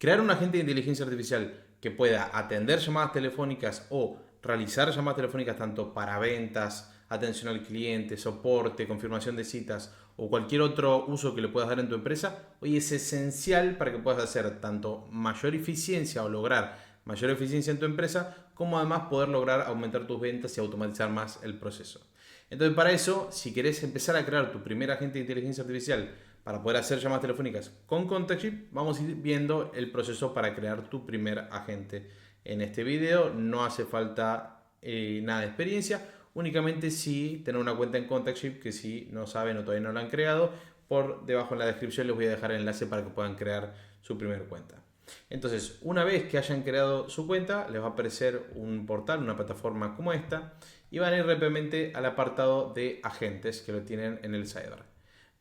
Crear un agente de inteligencia artificial que pueda atender llamadas telefónicas o realizar llamadas telefónicas tanto para ventas, atención al cliente, soporte, confirmación de citas o cualquier otro uso que le puedas dar en tu empresa, hoy es esencial para que puedas hacer tanto mayor eficiencia o lograr mayor eficiencia en tu empresa, como además poder lograr aumentar tus ventas y automatizar más el proceso. Entonces, para eso, si querés empezar a crear tu primer agente de inteligencia artificial para poder hacer llamadas telefónicas con ContactShip, vamos a ir viendo el proceso para crear tu primer agente en este video. No hace falta nada de experiencia, únicamente si tener una cuenta en ContactShip, que si no saben o todavía no la han creado, por debajo en la descripción les voy a dejar el enlace para que puedan crear su primera cuenta. Entonces, una vez que hayan creado su cuenta, les va a aparecer un portal, una plataforma como esta, y van a ir rápidamente al apartado de agentes que lo tienen en el sidebar.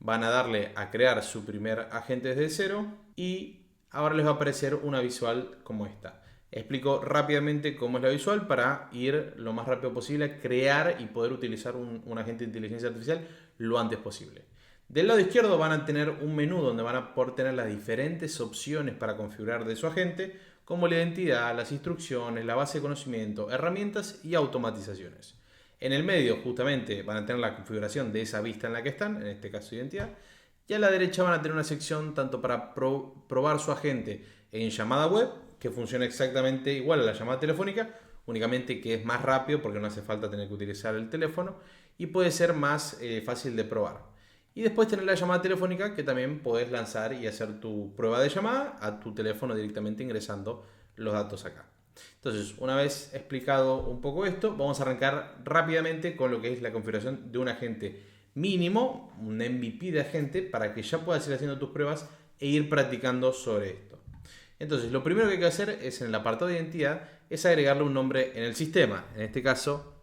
Van a darle a crear su primer agente desde cero y ahora les va a aparecer una visual como esta. Explico rápidamente cómo es la visual para ir lo más rápido posible a crear y poder utilizar un agente de inteligencia artificial lo antes posible. Del lado izquierdo van a tener un menú donde van a poder tener las diferentes opciones para configurar de su agente, como la identidad, las instrucciones, la base de conocimiento, herramientas y automatizaciones. En el medio justamente van a tener la configuración de esa vista en la que están, en este caso identidad, y a la derecha van a tener una sección tanto para probar su agente en llamada web, que funciona exactamente igual a la llamada telefónica, únicamente que es más rápido porque no hace falta tener que utilizar el teléfono y puede ser más fácil de probar. Y después tener la llamada telefónica que también puedes lanzar y hacer tu prueba de llamada a tu teléfono directamente ingresando los datos acá. Entonces, una vez explicado un poco esto, vamos a arrancar rápidamente con lo que es la configuración de un agente mínimo, un MVP de agente, para que ya puedas ir haciendo tus pruebas e ir practicando sobre esto. Entonces, lo primero que hay que hacer es en el apartado de identidad, es agregarle un nombre en el sistema. En este caso,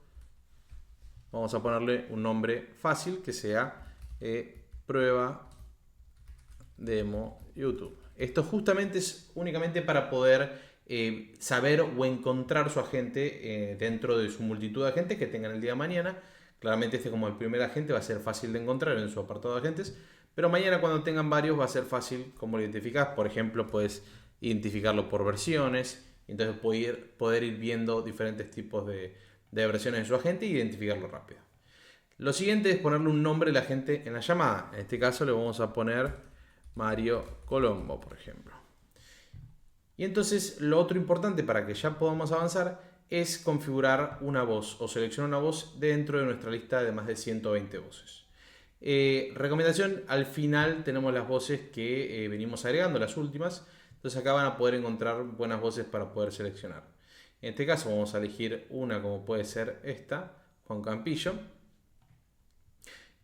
vamos a ponerle un nombre fácil que sea prueba demo YouTube. Esto justamente es únicamente para poder saber o encontrar su agente dentro de su multitud de agentes que tengan el día de mañana. Claramente este como el primer agente va a ser fácil de encontrar en su apartado de agentes, pero mañana cuando tengan varios va a ser fácil como lo identificas. Por ejemplo, puedes identificarlo por versiones, entonces poder ir viendo diferentes tipos de versiones de su agente e identificarlo rápido. Lo siguiente es ponerle un nombre a la gente en la llamada. En este caso le vamos a poner Mario Colombo, por ejemplo. Y entonces lo otro importante para que ya podamos avanzar es configurar una voz o seleccionar una voz dentro de nuestra lista de más de 120 voces. Recomendación, al final tenemos las voces que venimos agregando, las últimas. Entonces acá van a poder encontrar buenas voces para poder seleccionar. En este caso vamos a elegir una como puede ser esta, Juan Campillo.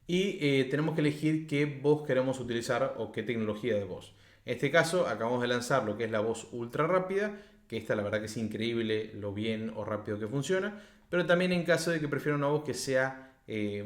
Y tenemos que elegir qué voz queremos utilizar o qué tecnología de voz. En este caso acabamos de lanzar lo que es la voz ultra rápida, que esta la verdad que es increíble lo bien o rápido que funciona, pero también en caso de que prefieran una voz que sea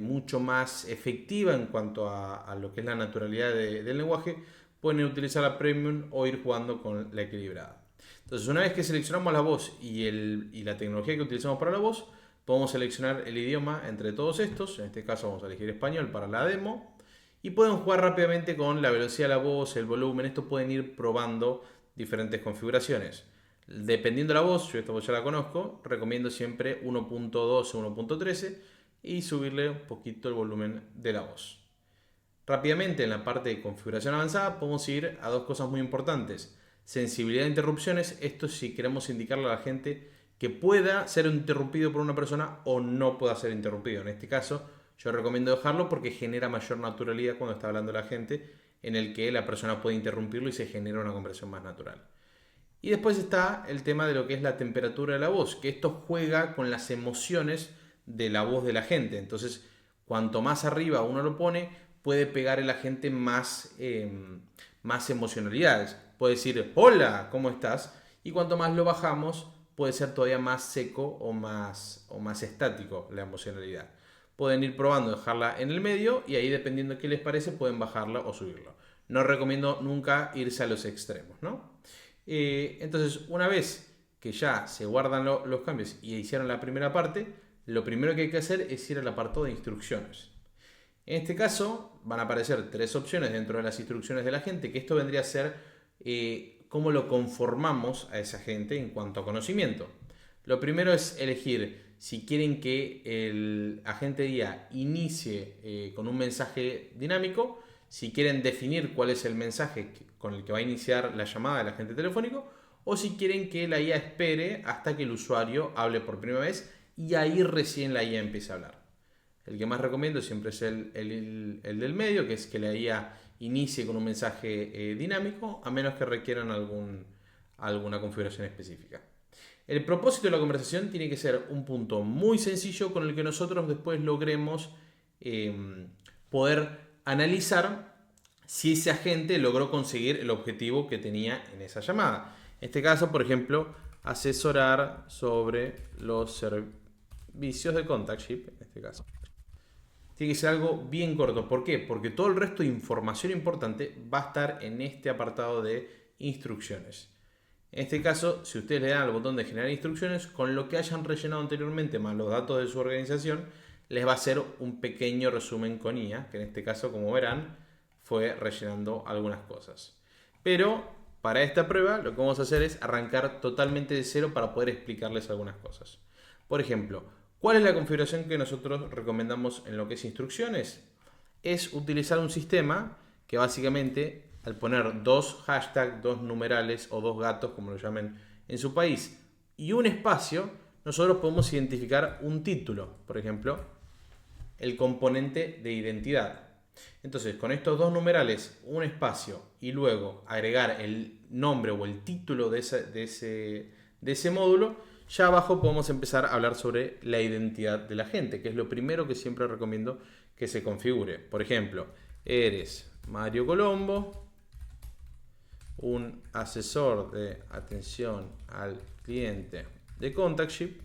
mucho más efectiva en cuanto a lo que es la naturalidad del lenguaje, pueden utilizar la premium o ir jugando con la equilibrada. Entonces, una vez que seleccionamos la voz y la tecnología que utilizamos para la voz, podemos seleccionar el idioma entre todos estos. En este caso vamos a elegir español para la demo. Y pueden jugar rápidamente con la velocidad de la voz, el volumen. Esto pueden ir probando diferentes configuraciones. Dependiendo de la voz, yo esta voz ya la conozco, recomiendo siempre 1.12 o 1.13 y subirle un poquito el volumen de la voz. Rápidamente en la parte de configuración avanzada podemos ir a dos cosas muy importantes. Sensibilidad de interrupciones, esto si queremos indicarle a la gente que pueda ser interrumpido por una persona o no pueda ser interrumpido. En este caso yo recomiendo dejarlo porque genera mayor naturalidad cuando está hablando la gente, en el que la persona puede interrumpirlo y se genera una conversación más natural. Y después está el tema de lo que es la temperatura de la voz, que esto juega con las emociones de la voz de la gente. Entonces, cuanto más arriba uno lo pone, puede pegar en la gente más emocionalidades. Puede decir, hola, ¿cómo estás? Y cuanto más lo bajamos, puede ser todavía más seco o más estático la emocionalidad. Pueden ir probando dejarla en el medio y ahí dependiendo de qué les parece pueden bajarla o subirlo. No recomiendo nunca irse a los extremos, ¿no? Entonces, una vez que ya se guardan los cambios y hicieron la primera parte, lo primero que hay que hacer es ir al apartado de instrucciones. En este caso van a aparecer tres opciones dentro de las instrucciones de la gente, que esto vendría a ser cómo lo conformamos a esa gente en cuanto a conocimiento. Lo primero es elegir si quieren que el agente de IA inicie con un mensaje dinámico, si quieren definir cuál es el mensaje con el que va a iniciar la llamada del agente telefónico, o si quieren que la IA espere hasta que el usuario hable por primera vez y ahí recién la IA empiece a hablar. El que más recomiendo siempre es el del medio, que es que la IA inicie con un mensaje dinámico, a menos que requieran alguna configuración específica. El propósito de la conversación tiene que ser un punto muy sencillo con el que nosotros después logremos poder analizar si ese agente logró conseguir el objetivo que tenía en esa llamada. En este caso, por ejemplo, asesorar sobre los servicios de ContactShip, en este caso. Tiene que ser algo bien corto. ¿Por qué? Porque todo el resto de información importante va a estar en este apartado de instrucciones. En este caso, si ustedes le dan al botón de generar instrucciones, con lo que hayan rellenado anteriormente más los datos de su organización, les va a hacer un pequeño resumen con IA, que en este caso, como verán, fue rellenando algunas cosas. Pero para esta prueba lo que vamos a hacer es arrancar totalmente de cero para poder explicarles algunas cosas. Por ejemplo, ¿cuál es la configuración que nosotros recomendamos en lo que es instrucciones? Es utilizar un sistema que básicamente, al poner dos hashtags, dos numerales o dos gatos, como lo llamen en su país, y un espacio, nosotros podemos identificar un título. Por ejemplo, el componente de identidad. Entonces, con estos dos numerales, un espacio y luego agregar el nombre o el título de ese módulo, ya abajo podemos empezar a hablar sobre la identidad de la gente, que es lo primero que siempre recomiendo que se configure. Por ejemplo, eres Mario Colombo, un asesor de atención al cliente de ContactShip.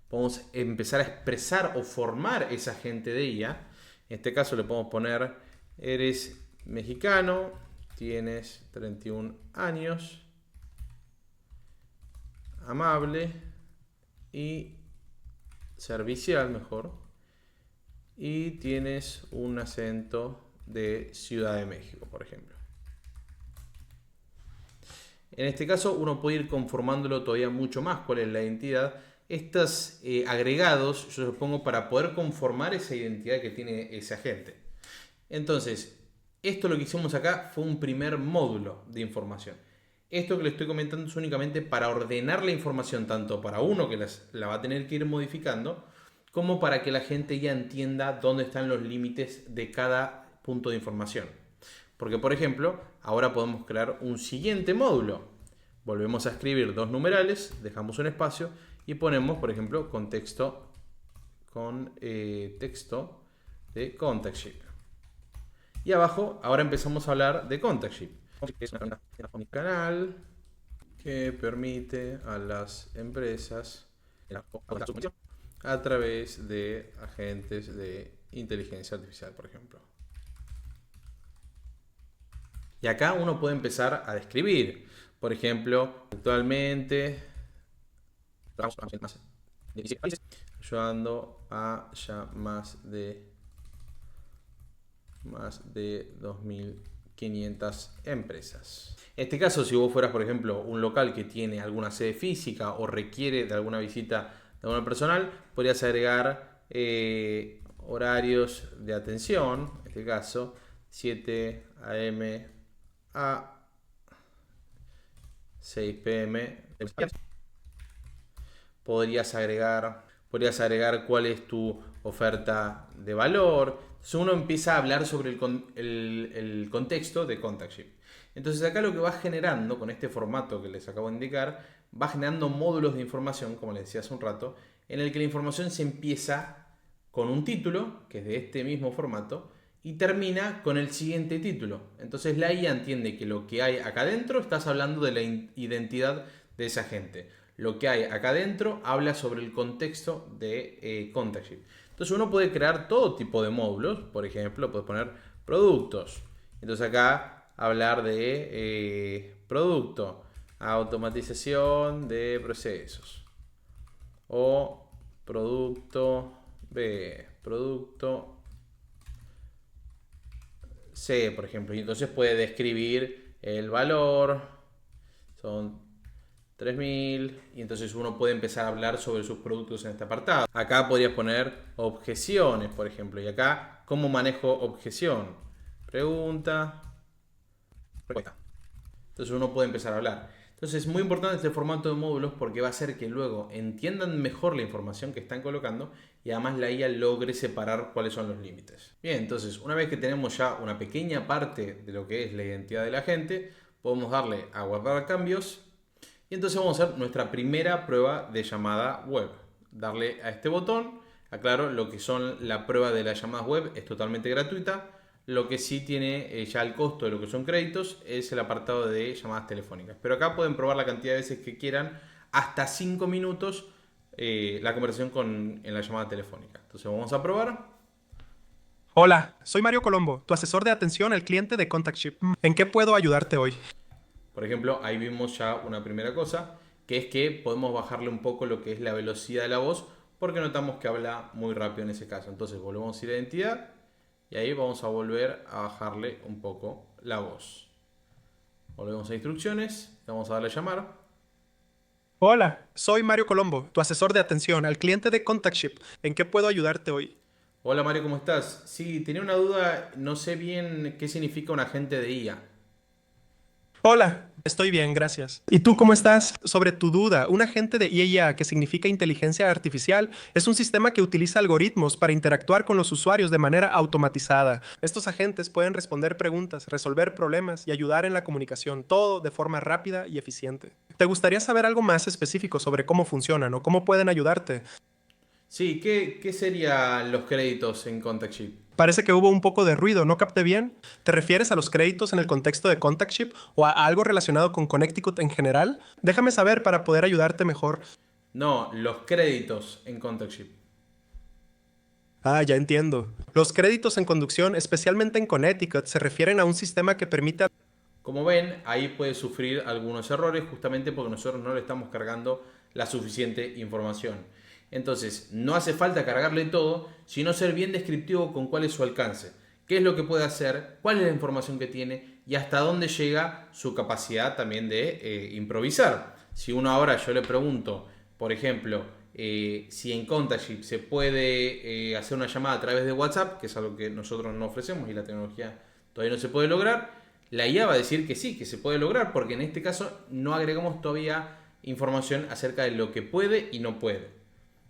Podemos empezar a expresar o formar esa agente de IA. En este caso le podemos poner, eres mexicano, tienes 31 años, amable y servicial mejor, y tienes un acento de Ciudad de México, por ejemplo. En este caso uno puede ir conformándolo todavía mucho más cuál es la identidad. Estos agregados yo los pongo para poder conformar esa identidad que tiene ese agente. Entonces, esto lo que hicimos acá fue un primer módulo de información. Esto que le estoy comentando es únicamente para ordenar la información, tanto para uno que la va a tener que ir modificando, como para que la gente ya entienda dónde están los límites de cada punto de información. Porque, por ejemplo, ahora podemos crear un siguiente módulo. Volvemos a escribir dos numerales, dejamos un espacio y ponemos, por ejemplo, contexto con texto de ContactShip. Y abajo, ahora empezamos a hablar de ContactShip. Es un canal que permite a las empresas a través de agentes de inteligencia artificial, por ejemplo. Y acá uno puede empezar a describir. Por ejemplo, actualmente ayudando a ya más de 2.500 empresas. En este caso, si vos fueras, por ejemplo, un local que tiene alguna sede física o requiere de alguna visita de alguna personal, podrías agregar horarios de atención, en este caso 7 a.m. a 6 p.m. Podrías agregar cuál es tu oferta de valor. Entonces uno empieza a hablar sobre el contexto de ContactShip. Entonces acá lo que va generando con este formato que les acabo de indicar, va generando módulos de información, como les decía hace un rato, en el que la información se empieza con un título, que es de este mismo formato, y termina con el siguiente título. Entonces la IA entiende que lo que hay acá adentro, estás hablando de la identidad de esa gente. Lo que hay acá adentro habla sobre el contexto de ContactShip. Entonces uno puede crear todo tipo de módulos. Por ejemplo, puedes poner productos. Entonces acá hablar de producto, automatización de procesos. O producto B, producto C, por ejemplo. Y entonces puede describir el valor son 3.000 y entonces uno puede empezar a hablar sobre sus productos en este apartado. Acá podrías poner objeciones, por ejemplo, y acá, ¿cómo manejo objeción? Pregunta, respuesta. Entonces uno puede empezar a hablar. Entonces es muy importante este formato de módulos porque va a hacer que luego entiendan mejor la información que están colocando y además la IA logre separar cuáles son los límites. Bien, entonces una vez que tenemos ya una pequeña parte de lo que es la identidad de la gente, podemos darle a guardar cambios y entonces vamos a hacer nuestra primera prueba de llamada web. Darle a este botón. Aclaro, lo que son la prueba de las llamadas web es totalmente gratuita. Lo que sí tiene ya el costo de lo que son créditos es el apartado de llamadas telefónicas. Pero acá pueden probar la cantidad de veces que quieran, hasta 5 minutos la conversación en la llamada telefónica. Entonces vamos a probar. Hola, soy Mario Colombo, tu asesor de atención al cliente de ContactShip. ¿En qué puedo ayudarte hoy? Por ejemplo, ahí vimos ya una primera cosa, que es que podemos bajarle un poco lo que es la velocidad de la voz, porque notamos que habla muy rápido en ese caso. Entonces volvemos a ir a identidad y ahí vamos a volver a bajarle un poco la voz. Volvemos a instrucciones, vamos a darle a llamar. Hola, soy Mario Colombo, tu asesor de atención al cliente de ContactShip. ¿En qué puedo ayudarte hoy? Hola Mario, ¿cómo estás? Sí, tenía una duda, no sé bien qué significa un agente de IA. Hola, estoy bien, gracias. ¿Y tú cómo estás? Sobre tu duda, un agente de IA, que significa inteligencia artificial, es un sistema que utiliza algoritmos para interactuar con los usuarios de manera automatizada. Estos agentes pueden responder preguntas, resolver problemas y ayudar en la comunicación, todo de forma rápida y eficiente. ¿Te gustaría saber algo más específico sobre cómo funcionan o cómo pueden ayudarte? Sí, ¿qué serían los créditos en ContactShip? Parece que hubo un poco de ruido, ¿no capté bien? ¿Te refieres a los créditos en el contexto de ContactShip o a algo relacionado con Connecticut en general? Déjame saber para poder ayudarte mejor. No, los créditos en ContactShip. Ah, ya entiendo. Los créditos en conducción, especialmente en Connecticut, se refieren a un sistema que permite... Como ven, ahí puede sufrir algunos errores justamente porque nosotros no le estamos cargando la suficiente información. Entonces, no hace falta cargarle todo, sino ser bien descriptivo con cuál es su alcance, qué es lo que puede hacer, cuál es la información que tiene y hasta dónde llega su capacidad también de improvisar. Si uno ahora yo le pregunto, por ejemplo, si en ContactShip se puede hacer una llamada a través de WhatsApp, que es algo que nosotros no ofrecemos y la tecnología todavía no se puede lograr, la IA va a decir que sí, que se puede lograr, porque en este caso no agregamos todavía información acerca de lo que puede y no puede.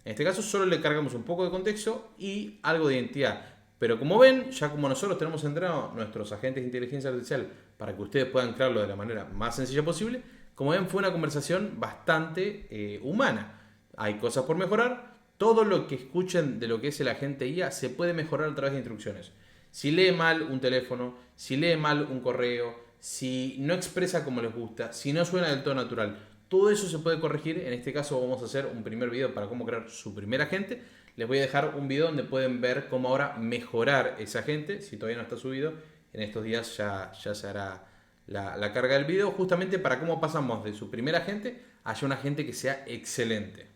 En este caso solo le cargamos un poco de contexto y algo de identidad. Pero como ven, ya como nosotros tenemos entrenado nuestros agentes de inteligencia artificial para que ustedes puedan crearlo de la manera más sencilla posible, como ven fue una conversación bastante humana. Hay cosas por mejorar. Todo lo que escuchen de lo que es el agente IA se puede mejorar a través de instrucciones. Si lee mal un teléfono, si lee mal un correo, si no expresa como les gusta, si no suena del todo natural, todo eso se puede corregir. En este caso vamos a hacer un primer video para cómo crear su primer agente. Les voy a dejar un video donde pueden ver cómo ahora mejorar ese agente. Si todavía no está subido, en estos días ya se hará la carga del video, justamente para cómo pasamos de su primer agente a un agente que sea excelente.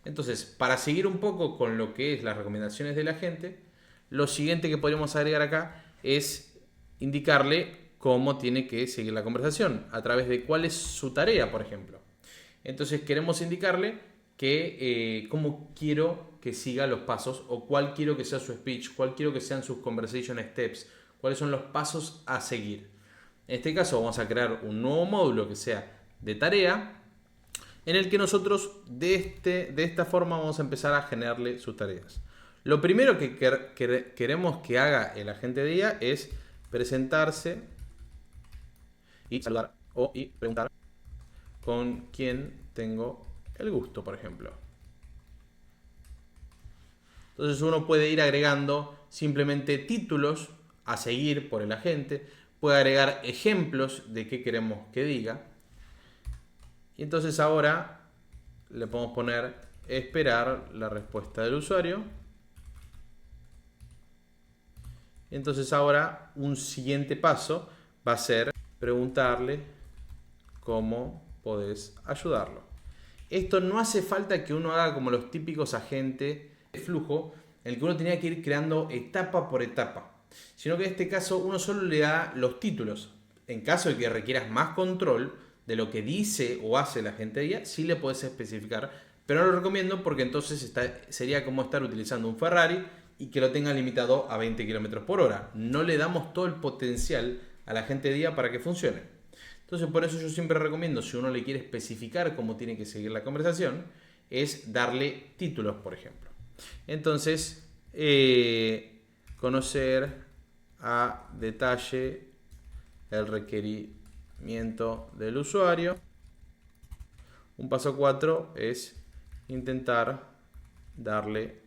Entonces, para seguir un poco con lo que es las recomendaciones de la gente, lo siguiente que podríamos agregar acá es indicarle cómo tiene que seguir la conversación, a través de cuál es su tarea, por ejemplo. Entonces queremos indicarle que cómo quiero que siga los pasos o cuál quiero que sea su speech, cuál quiero que sean sus conversation steps, cuáles son los pasos a seguir. En este caso vamos a crear un nuevo módulo que sea de tarea, en el que nosotros de esta forma vamos a empezar a generarle sus tareas. Lo primero que queremos que haga el agente de IA es presentarse y saludar y preguntar con quién tengo el gusto, por ejemplo. Entonces uno puede ir agregando simplemente títulos a seguir por el agente, puede agregar ejemplos de qué queremos que diga. Y entonces ahora le podemos poner esperar la respuesta del usuario. Y entonces ahora un siguiente paso va a ser preguntarle cómo podés ayudarlo. Esto no hace falta que uno haga como los típicos agentes de flujo, en el que uno tenía que ir creando etapa por etapa, sino que en este caso uno solo le da los títulos. En caso de que requieras más control de lo que dice o hace la gente de IA, sí le puedes especificar, pero no lo recomiendo porque entonces sería como estar utilizando un Ferrari y que lo tenga limitado a 20 km por hora. No le damos todo el potencial a la gente de IA para que funcione. Entonces por eso yo siempre recomiendo, si uno le quiere especificar cómo tiene que seguir la conversación, es darle títulos, por ejemplo. Entonces, conocer a detalle el requerimiento del usuario. Un paso 4 es intentar darle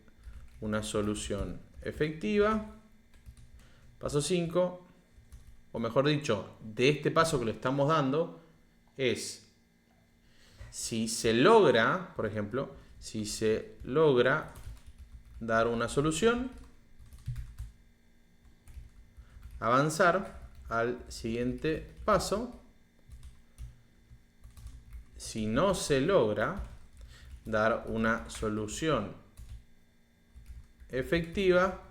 una solución efectiva. Paso 5, o mejor dicho, de este paso que le estamos dando, es si se logra, por ejemplo, si se logra dar una solución, avanzar al siguiente paso. Si no se logra dar una solución efectiva,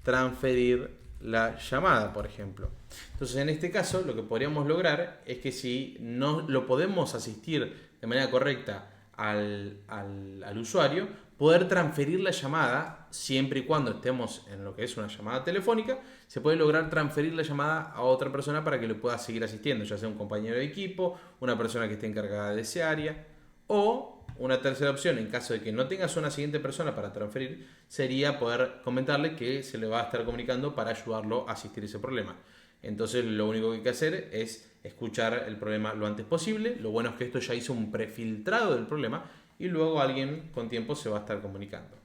transferir la llamada, por ejemplo. Entonces, en este caso, lo que podríamos lograr es que si no lo podemos asistir de manera correcta al usuario, poder transferir la llamada, siempre y cuando estemos en lo que es una llamada telefónica, se puede lograr transferir la llamada a otra persona para que le pueda seguir asistiendo, ya sea un compañero de equipo, una persona que esté encargada de ese área, o una tercera opción, en caso de que no tengas una siguiente persona para transferir, sería poder comentarle que se le va a estar comunicando para ayudarlo a asistir ese problema. Entonces lo único que hay que hacer es escuchar el problema lo antes posible. Lo bueno es que esto ya hizo un prefiltrado del problema y luego alguien con tiempo se va a estar comunicando.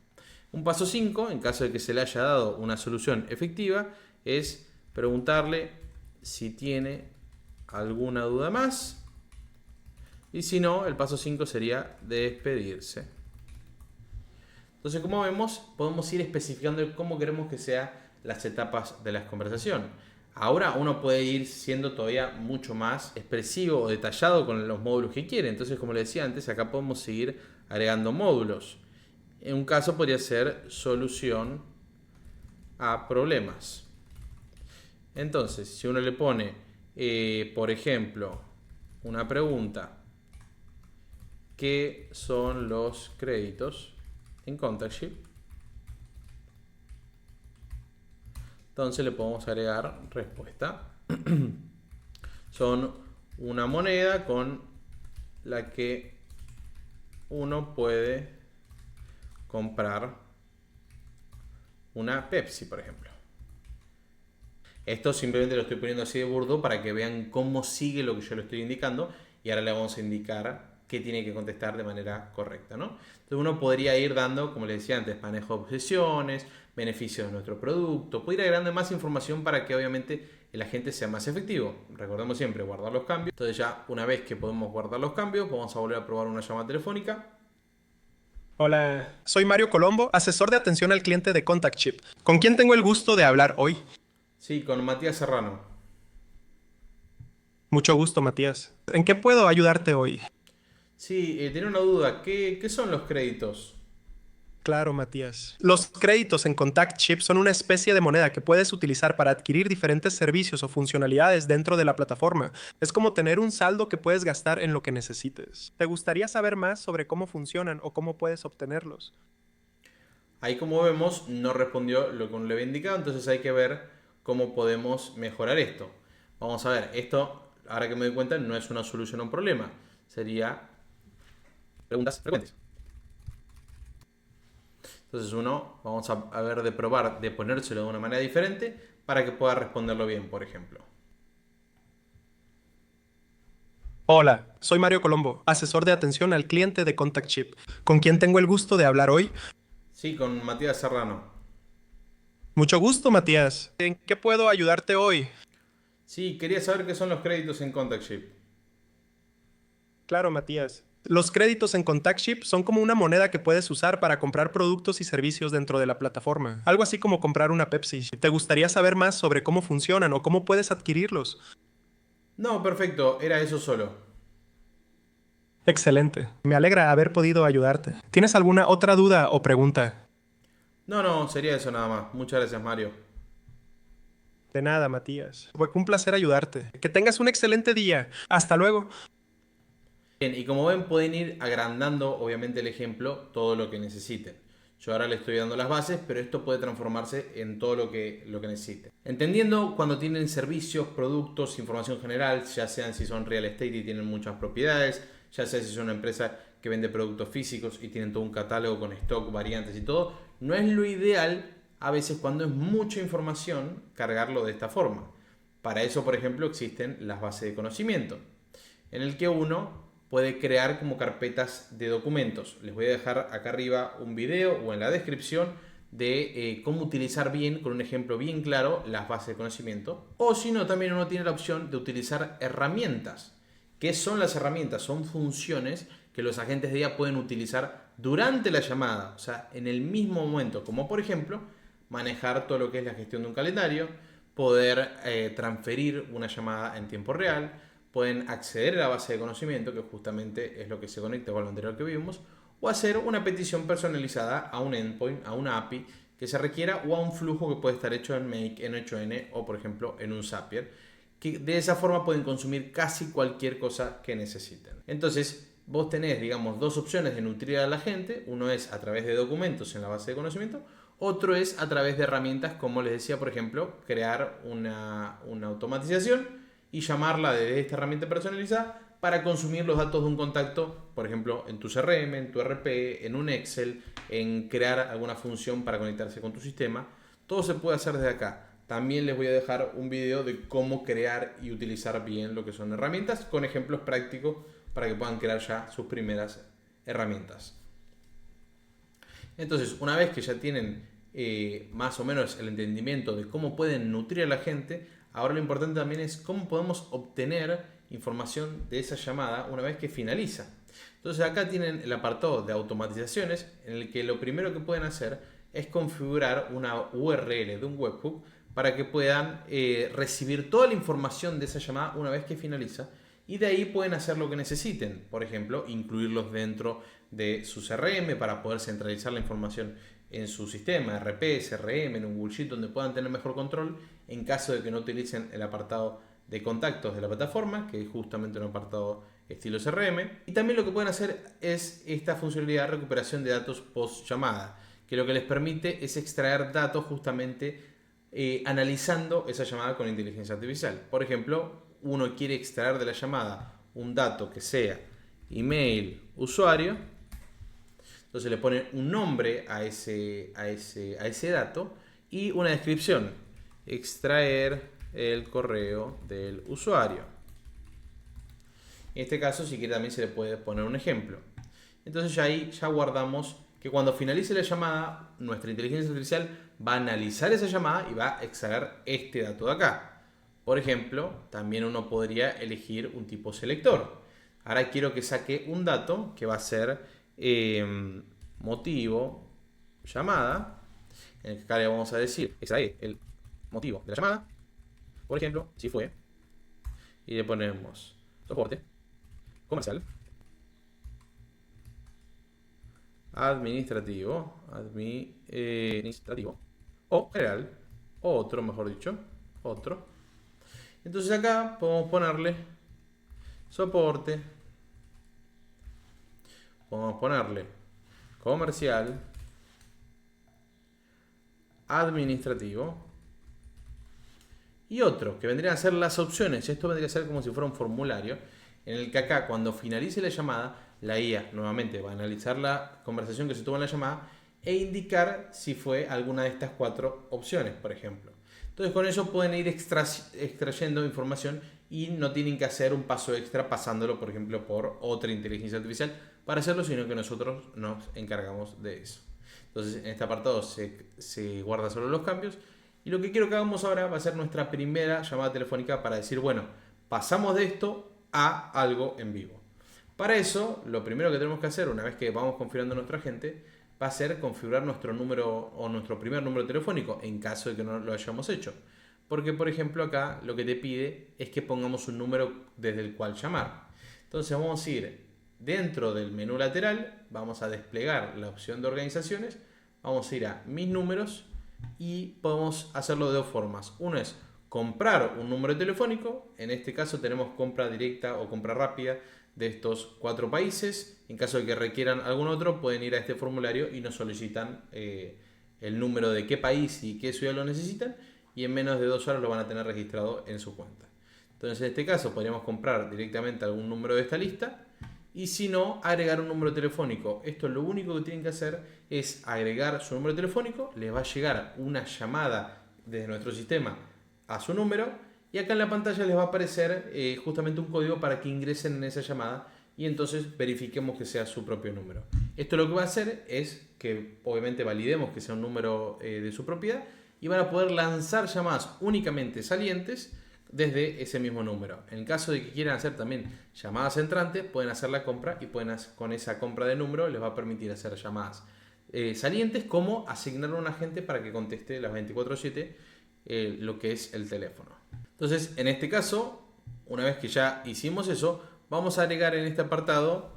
Un paso 5, en caso de que se le haya dado una solución efectiva, es preguntarle si tiene alguna duda más. Y si no, el paso 5 sería despedirse. Entonces, como vemos, podemos ir especificando cómo queremos que sean las etapas de la conversación. Ahora uno puede ir siendo todavía mucho más expresivo o detallado con los módulos que quiere. Entonces, como le decía antes, acá podemos seguir agregando módulos. En un caso podría ser solución a problemas. Entonces, si uno le pone, por ejemplo, una pregunta: ¿qué son los créditos en ContactShip? Entonces le podemos agregar respuesta. Son una moneda con la que uno puede comprar una Pepsi, por ejemplo. Esto simplemente lo estoy poniendo así de burdo para que vean cómo sigue lo que yo le estoy indicando, y ahora le vamos a indicar qué tiene que contestar de manera correcta, ¿no? Entonces uno podría ir dando, como les decía antes, manejo de objeciones, beneficios de nuestro producto, puede ir agregando más información para que obviamente el agente sea más efectivo. Recordemos siempre guardar los cambios. Entonces ya una vez que podemos guardar los cambios, vamos a volver a probar una llamada telefónica. Hola, soy Mario Colombo, asesor de atención al cliente de ContactShip. ¿Con quién tengo el gusto de hablar hoy? Sí, con Matías Serrano. Mucho gusto, Matías. ¿En qué puedo ayudarte hoy? Sí, tenía una duda. ¿Qué son los créditos? Claro, Matías. Los créditos en ContactShip son una especie de moneda que puedes utilizar para adquirir diferentes servicios o funcionalidades dentro de la plataforma. Es como tener un saldo que puedes gastar en lo que necesites. ¿Te gustaría saber más sobre cómo funcionan o cómo puedes obtenerlos? Ahí, como vemos, no respondió lo que uno le había indicado, entonces hay que ver cómo podemos mejorar esto. Vamos a ver, esto, ahora que me doy cuenta, no es una solución a un problema. Sería preguntas frecuentes. Entonces vamos a ver de probar, de ponérselo de una manera diferente para que pueda responderlo bien, por ejemplo. Hola, soy Mario Colombo, asesor de atención al cliente de ContactShip. ¿Con quién tengo el gusto de hablar hoy? Sí, con Matías Serrano. Mucho gusto, Matías. ¿En qué puedo ayudarte hoy? Sí, quería saber qué son los créditos en ContactShip. Claro, Matías. Los créditos en ContactShip son como una moneda que puedes usar para comprar productos y servicios dentro de la plataforma. Algo así como comprar una Pepsi. ¿Te gustaría saber más sobre cómo funcionan o cómo puedes adquirirlos? No, perfecto, era eso solo. Excelente. Me alegra haber podido ayudarte. ¿Tienes alguna otra duda o pregunta? No, sería eso nada más. Muchas gracias, Mario. De nada, Matías. Fue un placer ayudarte. Que tengas un excelente día. Hasta luego. Bien, y como ven pueden ir agrandando obviamente el ejemplo todo lo que necesiten. Yo ahora le estoy dando las bases, pero esto puede transformarse en todo lo que necesiten. Entendiendo cuando tienen servicios, productos, información general, ya sean si son real estate y tienen muchas propiedades, ya sea si son una empresa que vende productos físicos y tienen todo un catálogo con stock, variantes y todo, no es lo ideal a veces cuando es mucha información cargarlo de esta forma. Para eso, por ejemplo, existen las bases de conocimiento, en el que uno puede crear como carpetas de documentos. Les voy a dejar acá arriba un video o en la descripción de cómo utilizar bien, con un ejemplo bien claro, las bases de conocimiento. O si no, también uno tiene la opción de utilizar herramientas. ¿Qué son las herramientas? Son funciones que los agentes de IA pueden utilizar durante la llamada, o sea, en el mismo momento, como por ejemplo, manejar todo lo que es la gestión de un calendario, poder transferir una llamada en tiempo real, pueden acceder a la base de conocimiento, que justamente es lo que se conecta con lo anterior que vimos, o hacer una petición personalizada a un endpoint, a una API que se requiera, o a un flujo que puede estar hecho en Make, en 8N o por ejemplo en un Zapier, que de esa forma pueden consumir casi cualquier cosa que necesiten. Entonces vos tenés, digamos, dos opciones de nutrir a la gente. Uno es a través de documentos en la base de conocimiento, otro es a través de herramientas como les decía, por ejemplo, crear una automatización y llamarla desde esta herramienta personalizada para consumir los datos de un contacto, por ejemplo, en tu CRM, en tu RP, en un Excel, en crear alguna función para conectarse con tu sistema. Todo se puede hacer desde acá. También les voy a dejar un video de cómo crear y utilizar bien lo que son herramientas, con ejemplos prácticos para que puedan crear ya sus primeras herramientas. Entonces, una vez que ya tienen más o menos el entendimiento de cómo pueden nutrir a la gente, ahora lo importante también es cómo podemos obtener información de esa llamada una vez que finaliza. Entonces acá tienen el apartado de automatizaciones, en el que lo primero que pueden hacer es configurar una URL de un webhook para que puedan recibir toda la información de esa llamada una vez que finaliza, y de ahí pueden hacer lo que necesiten. Por ejemplo, incluirlos dentro de su CRM para poder centralizar la información en su sistema, RP, CRM, en un Google Sheet, donde puedan tener mejor control en caso de que no utilicen el apartado de contactos de la plataforma, que es justamente un apartado estilo CRM. Y también lo que pueden hacer es esta funcionalidad de recuperación de datos post llamada, que lo que les permite es extraer datos justamente analizando esa llamada con inteligencia artificial. Por ejemplo, uno quiere extraer de la llamada un dato que sea email, usuario, entonces le ponen un nombre a ese dato y una descripción: extraer el correo del usuario. En este caso, si quiere, también se le puede poner un ejemplo. Entonces ya ahí ya guardamos que cuando finalice la llamada, nuestra inteligencia artificial va a analizar esa llamada y va a extraer este dato de acá. Por ejemplo, también uno podría elegir un tipo selector. Ahora quiero que saque un dato que va a ser motivo, llamada, en el que acá le vamos a decir, extrae el motivo de la llamada, por ejemplo, si fue, y le ponemos soporte, comercial, administrativo, o general, o otro, mejor dicho, otro. Entonces acá podemos ponerle soporte, podemos ponerle comercial, administrativo y otro, que vendrían a ser las opciones. Esto vendría a ser como si fuera un formulario en el que acá, cuando finalice la llamada, la IA nuevamente va a analizar la conversación que se tuvo en la llamada e indicar si fue alguna de estas cuatro opciones, por ejemplo. Entonces con eso pueden ir extrayendo información y no tienen que hacer un paso extra pasándolo, por ejemplo, por otra inteligencia artificial para hacerlo, sino que nosotros nos encargamos de eso. Entonces en este apartado se guarda solo los cambios, y lo que quiero que hagamos ahora va a ser nuestra primera llamada telefónica para decir, bueno, pasamos de esto a algo en vivo. Para eso, lo primero que tenemos que hacer, una vez que vamos configurando a nuestro agente, va a ser configurar nuestro número o nuestro primer número telefónico en caso de que no lo hayamos hecho. Porque, por ejemplo, acá lo que te pide es que pongamos un número desde el cual llamar. Entonces vamos a ir dentro del menú lateral, vamos a desplegar la opción de organizaciones, vamos a ir a mis números y podemos hacerlo de dos formas. Uno es comprar un número telefónico. En este caso tenemos compra directa o compra rápida de estos 4 países. En caso de que requieran algún otro, pueden ir a este formulario y nos solicitan el número de qué país y qué ciudad lo necesitan, y en menos de 2 horas lo van a tener registrado en su cuenta. Entonces, en este caso podríamos comprar directamente algún número de esta lista, y si no, agregar un número telefónico. Esto lo único que tienen que hacer es agregar su número telefónico, les va a llegar una llamada desde nuestro sistema a su número, y acá en la pantalla les va a aparecer justamente un código para que ingresen en esa llamada y entonces verifiquemos que sea su propio número. Esto lo que va a hacer es que obviamente validemos que sea un número de su propiedad, y van a poder lanzar llamadas únicamente salientes desde ese mismo número. En caso de que quieran hacer también llamadas entrantes, pueden hacer la compra y pueden con esa compra de número les va a permitir hacer llamadas salientes, como asignar a un agente para que conteste las 24/7 lo que es el teléfono. Entonces, en este caso, una vez que ya hicimos eso, vamos a agregar en este apartado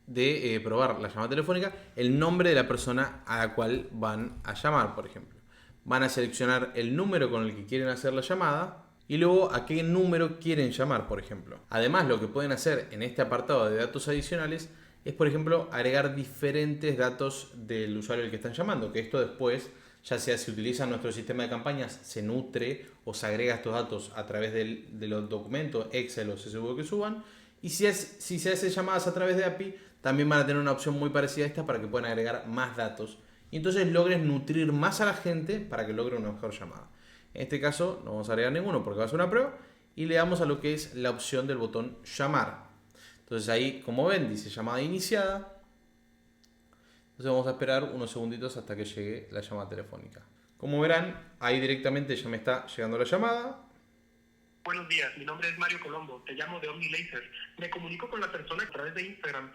de probar la llamada telefónica el nombre de la persona a la cual van a llamar, por ejemplo. Van a seleccionar el número con el que quieren hacer la llamada y luego a qué número quieren llamar, por ejemplo. Además, lo que pueden hacer en este apartado de datos adicionales es, por ejemplo, agregar diferentes datos del usuario al que están llamando, que esto después, ya sea si utilizan nuestro sistema de campañas, se nutre o se agrega estos datos a través de los documentos Excel o CSV que suban. Y si se hace llamadas a través de API, también van a tener una opción muy parecida a esta para que puedan agregar más datos y entonces logres nutrir más a la gente para que logre una mejor llamada. En este caso no vamos a agregar ninguno porque va a ser una prueba, y le damos a lo que es la opción del botón llamar. Entonces ahí, como ven, dice llamada iniciada. Entonces vamos a esperar unos segunditos hasta que llegue la llamada telefónica. Como verán, ahí directamente ya me está llegando la llamada. Buenos días, mi nombre es Mario Colombo, te llamo de OmniLaser. Me comunico con la persona a través de Instagram.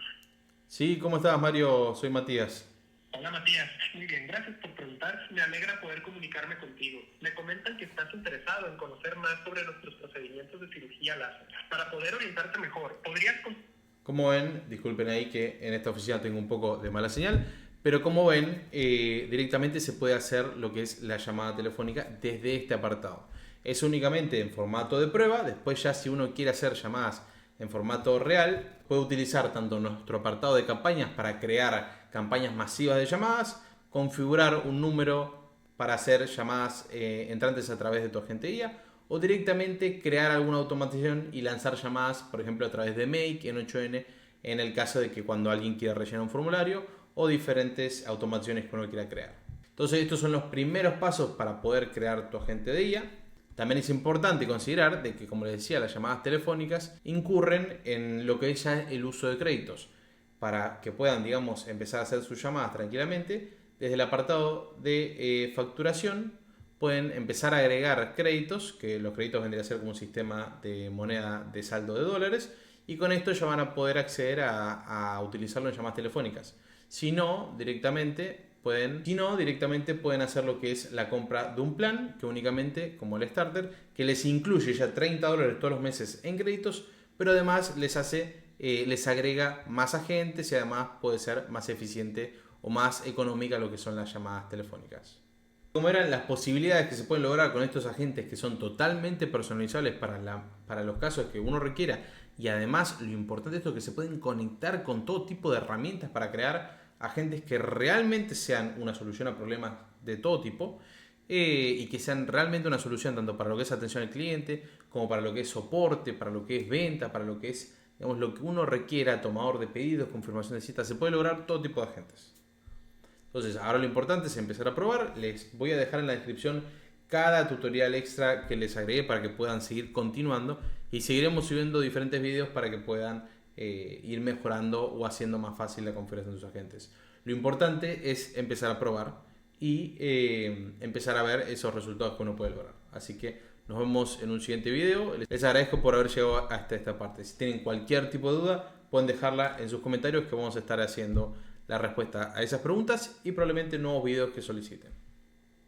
Sí, ¿cómo estás, Mario? Soy Matías. Hola Matías, muy bien, gracias por preguntar. Me alegra poder comunicarme contigo. Me comentan que estás interesado en conocer más sobre nuestros procedimientos de cirugía láser. Para poder orientarte mejor, ¿podrías...? Como ven, disculpen ahí que en esta oficina tengo un poco de mala señal, pero como ven, directamente se puede hacer lo que es la llamada telefónica desde este apartado. Es únicamente en formato de prueba. Después, ya si uno quiere hacer llamadas en formato real, puede utilizar tanto nuestro apartado de campañas para crear campañas masivas de llamadas, configurar un número para hacer llamadas entrantes a través de tu agente guía, o directamente crear alguna automatización y lanzar llamadas, por ejemplo, a través de Make en 8N, en el caso de que cuando alguien quiera rellenar un formulario, o diferentes automatizaciones que uno quiera crear. Entonces, estos son los primeros pasos para poder crear tu agente de IA. También es importante considerar de que, como les decía, las llamadas telefónicas incurren en lo que es ya el uso de créditos. Para que puedan, digamos, empezar a hacer sus llamadas tranquilamente, desde el apartado de facturación pueden empezar a agregar créditos, que los créditos vendrían a ser como un sistema de moneda de saldo de dólares, y con esto ya van a poder acceder a utilizarlo en llamadas telefónicas. Si no, directamente pueden hacer lo que es la compra de un plan, que únicamente, como el Starter, que les incluye ya $30 todos los meses en créditos, pero además les agrega más agentes y además puede ser más eficiente o más económica lo que son las llamadas telefónicas. Como eran las posibilidades que se pueden lograr con estos agentes, que son totalmente personalizables para los casos que uno requiera, y además lo importante de esto es que se pueden conectar con todo tipo de herramientas para crear agentes que realmente sean una solución a problemas de todo tipo, y que sean realmente una solución tanto para lo que es atención al cliente, como para lo que es soporte, para lo que es venta, para lo que es, digamos, lo que uno requiera, tomador de pedidos, confirmación de citas. Se puede lograr todo tipo de agentes. Entonces, ahora lo importante es empezar a probar. Les voy a dejar en la descripción cada tutorial extra que les agregué para que puedan seguir continuando, y seguiremos subiendo diferentes videos para que puedan ir mejorando o haciendo más fácil la configuración de sus agentes. Lo importante es empezar a probar y empezar a ver esos resultados que uno puede lograr. Así que nos vemos en un siguiente video. Les agradezco por haber llegado hasta esta parte. Si tienen cualquier tipo de duda, pueden dejarla en sus comentarios, que vamos a estar haciendo la respuesta a esas preguntas y probablemente nuevos videos que soliciten.